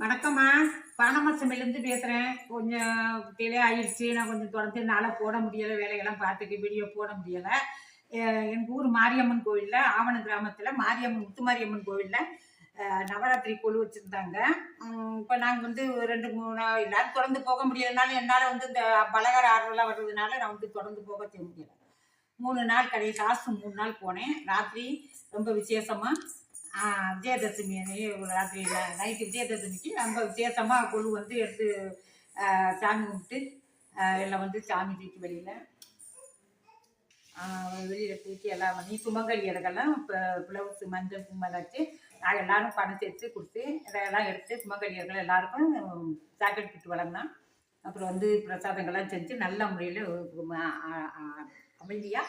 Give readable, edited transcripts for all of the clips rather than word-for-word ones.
வணக்கம்மா. பானமரசமையிலேருந்து பேசுகிறேன். கொஞ்சம் டிலே ஆயிடுச்சு. நான் கொஞ்சம் தொடர்ந்து என்னால் போட முடியலை. வேலையெல்லாம் பார்த்துட்டு வீடியோ போட முடியலை. எங்கள் ஊர் மாரியம்மன் கோவிலில், ஆவண கிராமத்தில் மாரியம்மன் முத்துமாரியம்மன் கோவிலில் நவராத்திரி கொலு வச்சுருந்தாங்க. இப்போ நாங்கள் வந்து 2-3 எல்லாரும் தொடர்ந்து போக முடியலைனாலும் என்னால் வந்து இந்த பலகார ஆர்டர்லாம் வர்றதுனால நான் வந்து தொடர்ந்து போக செய்ய முடியலை. 3 நாள் கடைசி லாஸ்ட்டு 3 நாள் போனேன். ராத்திரி ரொம்ப விசேஷமாக விஜயதசமி ராத்திரியில் நைட்டு விஜயதசமிக்கு ரொம்ப விசேஷமாக கொலு வந்து எடுத்து சாமி கும்பிட்டு எல்லாம் வந்து சாமி தூக்கி வெளியில் தூக்கி எல்லாம் பண்ணி சுமங்கலியர்கள்லாம் இப்போ ப்ளவுஸு மஞ்சள் கும்மலாச்சு நாங்கள் எல்லோரும் பணம் சேர்த்து கொடுத்து இதெல்லாம் எடுத்து சுமங்கலியர்கள் எல்லாருக்கும் சாக்கெட் பிட்டு வழங்கினோம். அப்புறம் வந்து பிரசாதங்கள்லாம் செஞ்சு நல்ல முறையில் அமைதியாக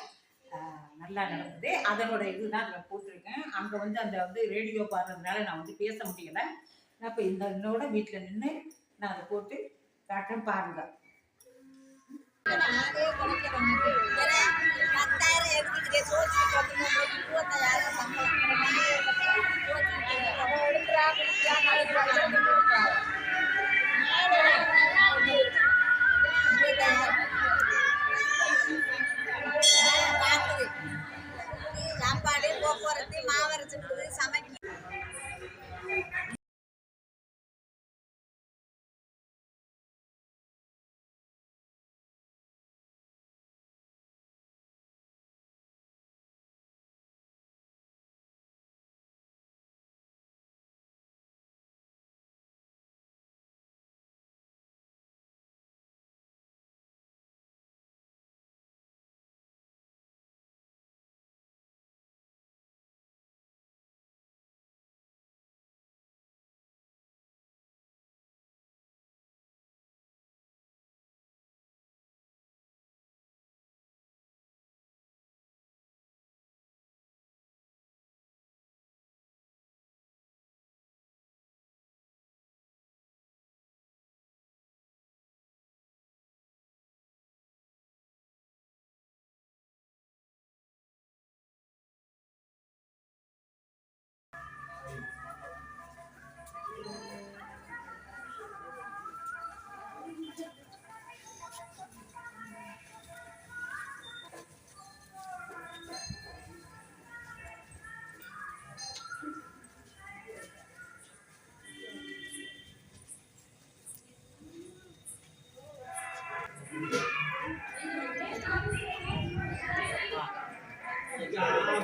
நல்லா நடந்தது. அதனோட இதுதான் அதில் போட்டிருக்கேன். அங்கே வந்து அந்த வந்து ரேடியோ பாடுறதுனால நான் வந்து பேச முடியலை. நான் இப்போ என்னோட வீட்டில் நின்று நான் அதை போட்டு காட்டுறேன், பாருங்க. சாப்பாடு போக்குவரத்து மாவரைச்சு சமைக்க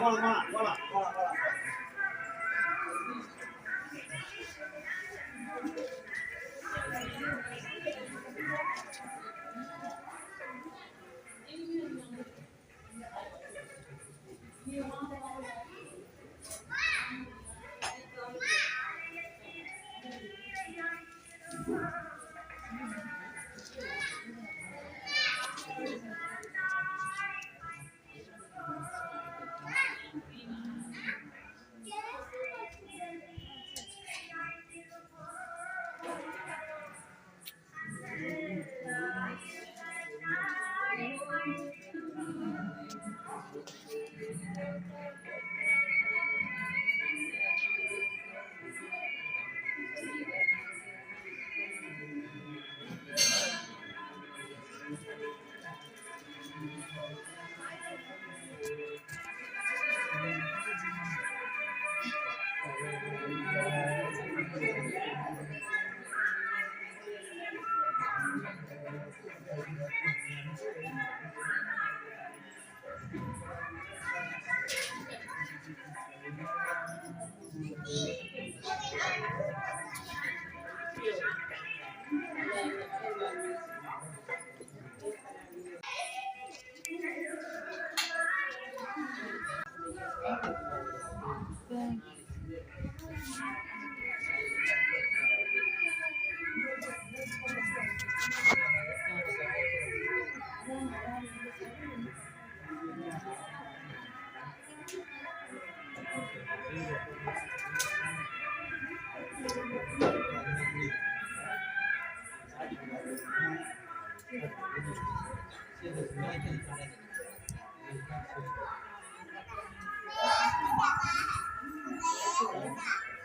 போலாம்.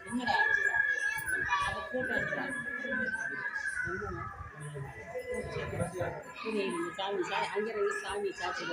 என்னடா சாமி அங்கே சாமி சாட்சி